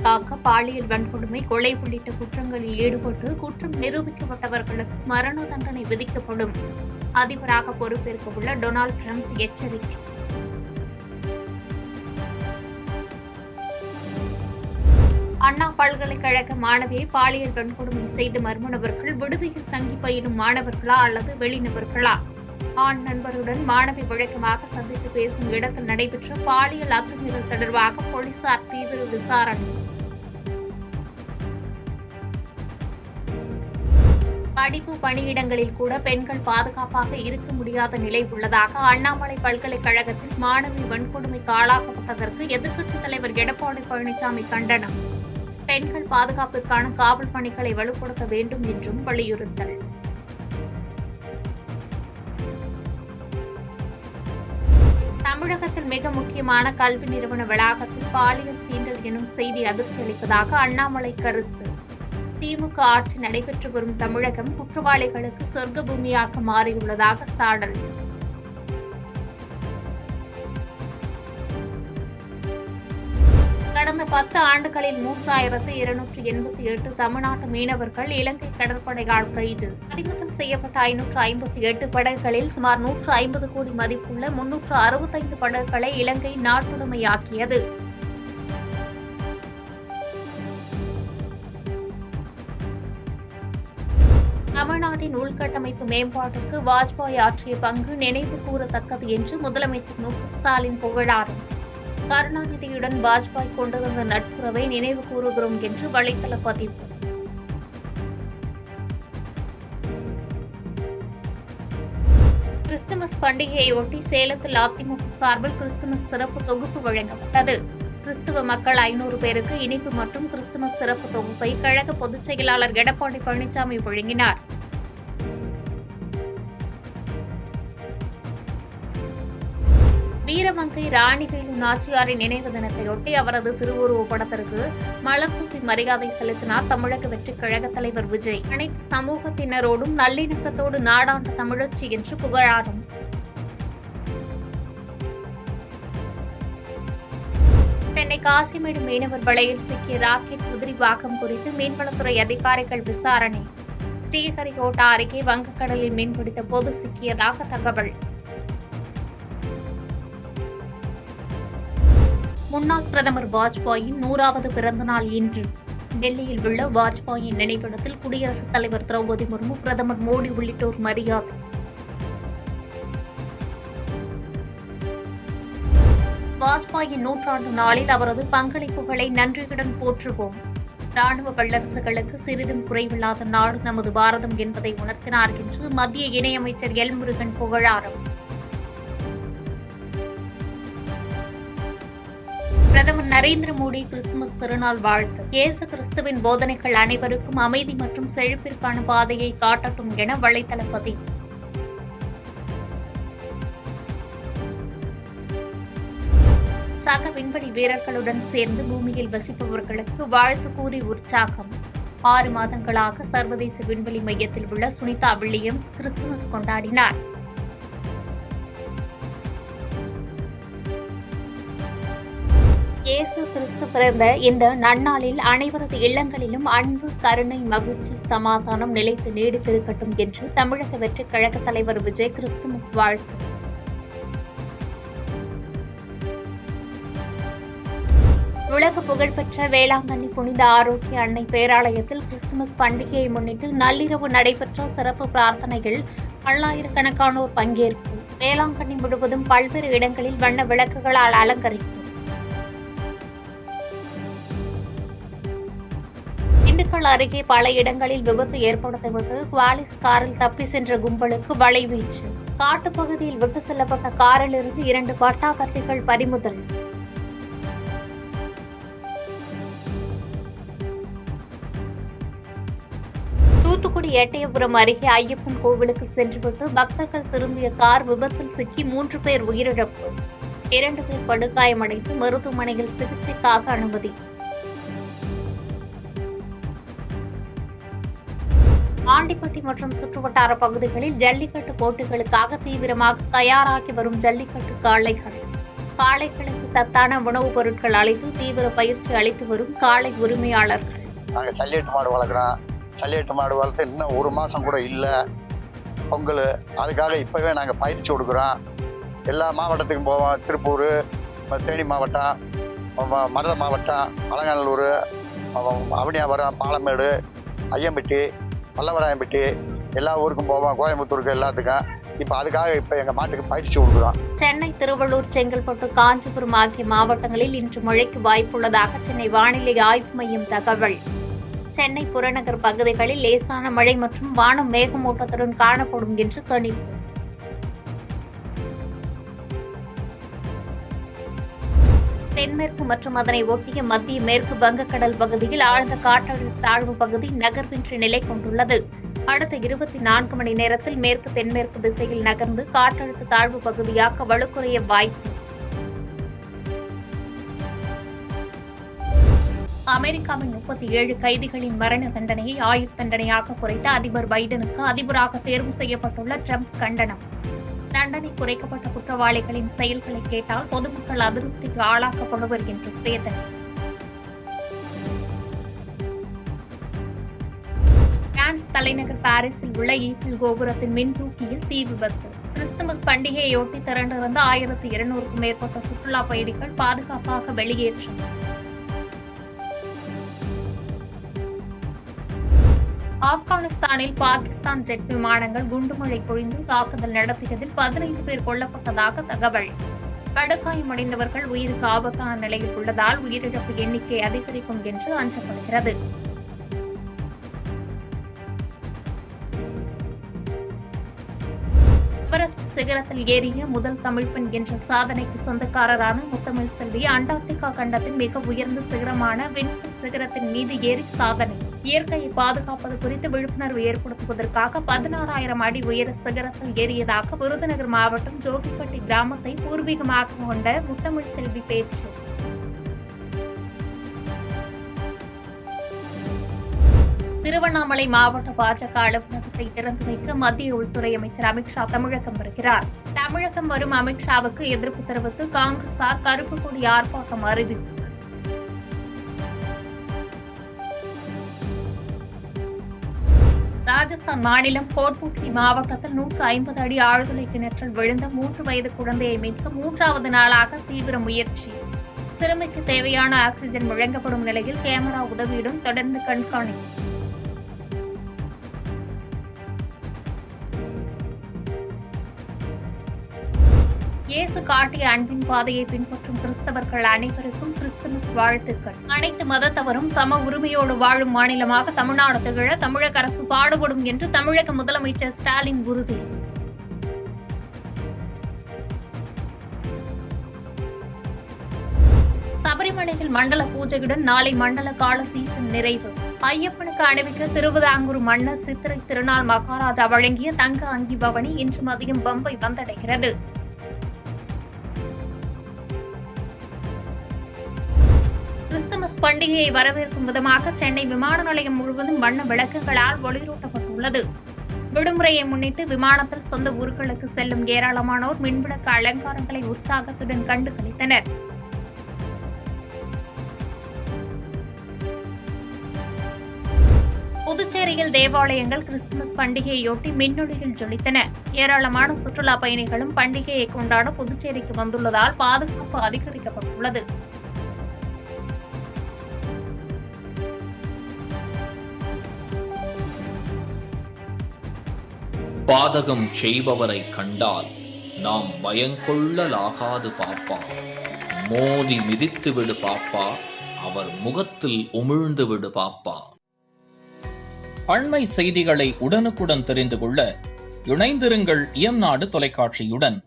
காக்க பாலியல் வன்கொடுமை, கொலை உள்ளிட்ட குற்றங்களில் ஈடுபட்டு குற்றம் நிரூபிக்கப்பட்டவர்களுக்கு மரண தண்டனை விதிக்கப்படும். அதிபராக பொறுப்பேற்க உள்ள டொனால்டு டிரம்ப் எச்சரிக்கை. அண்ணா பல்கலைக்கழக மாணவியை பாலியல் வன்கொடுமை செய்த மர்ம நபர்கள் விடுதியில் தங்கி பயிலும் மாணவர்களா அல்லது வெளிநபர்களா? ஆண் நண்பருடன் மாணவி வழக்கமாக சந்தித்து பேசும் இடத்தில் நடைபெற்ற பாலியல் அத்துமீறல் தொடர்பாக போலீசார் தீவிர விசாரணை. படிப்பு பணியிடங்களில் கூட பெண்கள் பாதுகாப்பாக இருக்க முடியாத நிலை உள்ளதாக அண்ணாமலை பல்கலைக்கழகத்தில் மாணவி வன்கொடுமைக்கு ஆளாக்கப்பட்டதற்கு எதிர்க்கட்சித் தலைவர் எடப்பாடி பழனிசாமி கண்டனம். பெண்கள் பாதுகாப்பிற்கான காவல் பணிகளை வலுப்படுத்த வேண்டும் என்றும் வலியுறுத்தல். தமிழகத்தில் மிக முக்கியமான கல்வி நிறுவன வளாகத்தில் பாலியல் சீண்டல் எனும் செய்தி அதிர்ச்சி அளிப்பதாக அண்ணாமலை கருத்து. திமுக ஆட்சி நடைபெற்று வரும் தமிழகம் குற்றவாளிகளுக்கு சொர்க்க பூமியாக மாறியுள்ளதாக சாடல். கடந்த 10 ஆண்டுகளில் 3288 தமிழ்நாட்டு மீனவர்கள் இலங்கை கடற்படையால் கைது. பறிமுதல் செய்யப்பட்ட 558 படகுகளில் சுமார் 150 கோடி மதிப்புள்ள 365 படகுகளை இலங்கை நாட்டுடைமையாக்கியது. தமிழ்நாட்டின் உள்கட்டமைப்பு மேம்பாட்டுக்கு வாஜ்பாய் ஆற்றிய பங்கு நினைவு கூறத்தக்கது என்று முதலமைச்சர் மு க ஸ்டாலின் புகழாரம். கருணாநிதியுடன் வாஜ்பாய் கொண்டிருந்த நட்புறவை நினைவு கூறுகிறோம் என்று வலைத்தள பதிவு. கிறிஸ்துமஸ் பண்டிகையொட்டி சேலத்தில் அதிமுக சார்பில் கிறிஸ்துமஸ் சிறப்பு தொகுப்பு வழங்கப்பட்டது. கிறிஸ்துவ மக்கள் 500 பேருக்கு இனிப்பு மற்றும் கிறிஸ்துமஸ் சிறப்பு தொகுப்பை கழக பொதுச் செயலாளர் எடப்பாடி பழனிசாமி வழங்கினார். வீரமங்கை ராணிவேலு நாச்சியாரின் நினைவு தினத்தையொட்டி அவரது திருவுருவப் படத்திற்கு மலர் தூவி மரியாதை செலுத்தினார் தமிழக வெற்றிக் கழக தலைவர் விஜய். அனைத்து சமூகத்தினரோடும் நல்லிணக்கத்தோடு நாடாண்ட தமிழச்சி என்று புகழாரம். சென்னை காசிமேடு மீனவர் வலையில் சிக்கிய ராக்கெட் உதிரிபாகம் குறித்து மீன்வளத்துறை அதிகாரிகள் விசாரணை. ஸ்ரீஹரிகோட்டா அருகே வங்கக்கடலில் மீன்பிடித்த போது சிக்கியதாக தகவல். முன்னாள் பிரதமர் வாஜ்பாயின் 100வது பிறந்த நாள் இன்று. டெல்லியில் உள்ள வாஜ்பாயின் நினைவிடத்தில் குடியரசுத் தலைவர் திரௌபதி முர்மு, பிரதமர் மோடி உள்ளிட்டோர் மரியாதை. வாஜ்பாயின் 100ஆண்டு நாளில் அவரது பங்களிப்புகளை நன்றியுடன் போற்றுவோம். ராணுவ வல்லரசுகளுக்கு சிறிதும் குறைவில்லாத நாடு நமது பாரதம் என்பதை உணர்த்தினார் என்று மத்திய இணையமைச்சர் எல் முருகன் புகழாரம். பிரதமர் நரேந்திர மோடி கிறிஸ்துமஸ் திருநாள் வாழ்த்து. இயேசு கிறிஸ்துவின் போதனைகள் அனைவருக்கும் அமைதி மற்றும் செழிப்பிற்கான பாதையை காட்டட்டும் என வலைத்தள பதிவு. சக விண்வெளி வீரர்களுடன் சேர்ந்து பூமியில் வசிப்பவர்களுக்கு வாழ்த்து கூறி உற்சாகம். 6 மாதங்களாக சர்வதேச விண்வெளி மையத்தில் உள்ள சுனிதா வில்லியம்ஸ் கிறிஸ்துமஸ் கொண்டாடினார். இயேசு கிறிஸ்து பிறந்த இந்த நன்னாளில் அனைவரது இல்லங்களிலும் அன்பு, கருணை, மகிழ்ச்சி, சமாதானம் நிலைத்து நீடித்திருக்கட்டும் என்று தமிழக வெற்றிக் கழக தலைவர் விஜய் கிறிஸ்துமஸ் வாழ்த்து. உலக புகழ்பெற்ற வேளாங்கண்ணி புனித ஆரோக்கிய அன்னை பேராலயத்தில் கிறிஸ்துமஸ் பண்டிகையை முன்னிட்டு நள்ளிரவு நடைபெற்ற சிறப்பு பிரார்த்தனைகள். பல்லாயிரக்கணக்கானோர் பங்கேற்பு. வேளாங்கண்ணி முழுவதும் பல்வேறு இடங்களில் வண்ண விளக்குகளால் அலங்கரிப்பு. திண்டுக்கல் அருகே பல இடங்களில் விபத்து ஏற்படுத்திவிட்டு குவாலிஸ் காரில் தப்பி சென்ற கும்பலுக்கு வலைவீச்சு. காட்டுப்பகுதியில் விட்டு செல்லப்பட்ட காரிலிருந்து 2 பட்டா கத்திகள் பறிமுதல். தூத்துக்குடி எட்டயபுரம் அருகே ஐயப்பன் கோவிலுக்கு சென்றுவிட்டு பக்தர்கள் திரும்பிய கார் விபத்தில் சிக்கி 3 பேர் உயிரிழப்பு. 2 பேர் படுகாயமடைந்து மருத்துவமனையில் சிகிச்சைக்காக அனுமதி. ஆண்டிப்பட்டி மற்றும் சுற்றுவட்டார பகுதிகளில் ஜல்லிக்கட்டு போட்டிகளுக்காக தீவிரமாக தயாராகி வரும் ஜல்லிக்கட்டு காளைகள். காளைகளுக்கு சத்தான உணவுப் பொருட்கள் அளித்து தீவிர பயிற்சி அளித்து வரும் காளை உரிமையாளர்கள். நாங்கள் சல்லியட்டு மாடு வளர்க்குறோம். சல்லியட்டு மாடு வளர்த்து இன்னும் 1 மாதம் கூட இல்லை பொங்கல். அதுக்காக இப்போவே நாங்கள் பயிற்சி கொடுக்குறோம். எல்லா மாவட்டத்துக்கும் போவோம். திருப்பூர், தேனி மாவட்டம், மருத மாவட்டம், அலங்காநல்லூர், அவனியாபுரம், பாலமேடு, ஐயம்பட்டி, பல்லவராயம்பட்டி எல்லா ஊருக்கும் போவோம். கோயம்புத்தூருக்கு எல்லாத்துக்கும். இப்போ அதுக்காக இப்போ எங்கள் மாட்டுக்கு பயிற்சி கொடுக்குறோம். சென்னை, திருவள்ளூர், செங்கல்பட்டு, காஞ்சிபுரம் ஆகிய மாவட்டங்களில் இன்று மழைக்கு வாய்ப்புள்ளதாக சென்னை வானிலை ஆய்வு மையம் தகவல். சென்னை புறநகர் பகுதிகளில் லேசான மழை மற்றும் வானம் மேகமூட்டத்துடன் காணப்படும் என்று கணிப்பு. தென்மேற்கு மற்றும் அதனை ஒட்டிய மத்திய மேற்கு வங்கக்கடல் பகுதியில் ஆழ்ந்த காற்றழுத்த தாழ்வு பகுதி நகர்வின்றி நிலை கொண்டுள்ளது. அடுத்த 24 மணி நேரத்தில் மேற்கு தென்மேற்கு திசையில் நகர்ந்து காற்றழுத்த தாழ்வு பகுதியாக வலுக்குறைய வாய்ப்பு. அமெரிக்காவின் 37 கைதிகளின் மரண தண்டனையை ஆயுள் தண்டனையாக குறைத்த அதிபர் பைடனுக்கு அதிபராக தேர்வு செய்யப்பட்டுள்ள ட்ரம்ப் கண்டனம். தண்டனை குறைக்கப்பட்ட குற்றவாளிகளின் செயல்களை கேட்டால் பொதுமக்கள் அதிருப்திக்கு ஆளாக்கப்படுவர் என்று வேதனை. பிரான்ஸ் தலைநகர் பாரிஸில் உள்ள ஈஃபில் கோபுரத்தின் மின் தூக்கியில் தீ விபத்து. கிறிஸ்துமஸ் பண்டிகையொட்டி திரண்டிருந்த 1200க்கும் மேற்பட்ட சுற்றுலா பயணிகள் பாதுகாப்பாக வெளியேற்றம். ஆப்கானிஸ்தானில் பாகிஸ்தான் ஜெட் விமானங்கள் குண்டுமழை பொழிந்து தாக்குதல் நடத்தியதில் 15 பேர் கொல்லப்பட்டதாக தகவல். படுகாயமடைந்தவர்கள் உயிருக்கு ஆபத்தான நிலையில் உள்ளதால் உயிரிழப்பு எண்ணிக்கை அதிகரிக்கும் என்று அஞ்சப்படுகிறது. எவரெஸ்ட் சிகரத்தில் ஏறிய முதல் தமிழ் பெண் என்ற சாதனைக்கு சொந்தக்காரரான முத்தமிழ் செல்வி அண்டார்டிகா கண்டத்தின் மிக உயர்ந்த சிகரமான வின்சென்ட் சிகரத்தின் மீது ஏறி சாதனை. இயற்கையை பாதுகாப்பது குறித்து விழிப்புணர்வு ஏற்படுத்துவதற்காக 16,000 அடி உயர சிகரத்தில் ஏறியதாக விருதுநகர் மாவட்டம் ஜோகிப்பட்டி கிராமத்தை பூர்வீகமாக கொண்ட முத்தமிழ் செல்வி பேச்சு. திருவண்ணாமலை மாவட்ட பாஜக அலுவலகத்தை திறந்து வைக்க மத்திய உள்துறை அமைச்சர் அமித்ஷா தமிழகம் வருகிறார். தமிழகம் வரும் அமித்ஷாவுக்கு எதிர்ப்பு தெரிவித்து காங்கிரசார் கருப்பு கொடி ஆர்ப்பாட்டம் அறிவிப்பு. ராஜஸ்தான் மாநிலம் கோட்புட்லி மாவட்டத்தில் 150 அடி ஆழ்துளை கிணற்றில் விழுந்த 3 வயது குழந்தையை மீட்க 3வது நாளாக தீவிர முயற்சி. சிறுமிக்கு தேவையான ஆக்சிஜன் வழங்கப்படும் நிலையில் கேமரா உதவியுடன் தொடர்ந்து கண்காணிப்பு. இயேசு காட்டிய அன்பின் பாதையை பின்பற்றும் கிறிஸ்தவர்கள் அனைவருக்கும் கிறிஸ்துமஸ் வாழ்த்துக்கள். அனைத்து மதத்தவரும் சம உரிமையோடு வாழும் மாநிலமாக தமிழ்நாடு திகழ தமிழக அரசு பாடுபடும் என்று தமிழக முதலமைச்சர் ஸ்டாலின் உறுதி. சபரிமலையில் மண்டல பூஜையுடன் நாளை மண்டல கால சீசன் நிறைவு. ஐயப்பனுக்கு அணிவிக்க திருவிதாங்கூர் மன்னர் சித்திரை திருநாள் மகாராஜா வழங்கிய தங்க அங்கி பவனி இன்று மதியம் பம்பை வந்தடைகிறது. கிறிஸ்துமஸ் பண்டிகையை வரவேற்கும் விதமாக சென்னை விமான நிலையம் முழுவதும் வண்ண விளக்குகளால் ஒளிரூட்டப்பட்டுள்ளது. விடுமுறையை முன்னிட்டு விமானத்தில் சொந்த ஊர்களுக்கு செல்லும் ஏராளமானோர் மின்விளக்கு அலங்காரங்களை உற்சாகத்துடன் கண்டு களித்தனர். புதுச்சேரியில் தேவாலயங்கள் கிறிஸ்துமஸ் பண்டிகையொட்டி மின்னொளியில் ஜொலித்தன. ஏராளமான சுற்றுலா பயணிகளும் பண்டிகையை கொண்டாட புதுச்சேரிக்கு வந்துள்ளதால் பாதுகாப்பு அதிகரிக்கப்பட்டுள்ளது. பாதகம் செய்பவரை கண்டால் நாம் பயங்கொள்ளலாகாது பாப்பா. மோதி மிதித்து விடு பாப்பா, அவர் முகத்தில் உமிழ்ந்து விடு பாப்பா. அண்மை செய்திகளை உடனுக்குடன் தெரிந்து கொள்ள இணைந்திருங்கள் இயம்நாடு தொலைக்காட்சியுடன்.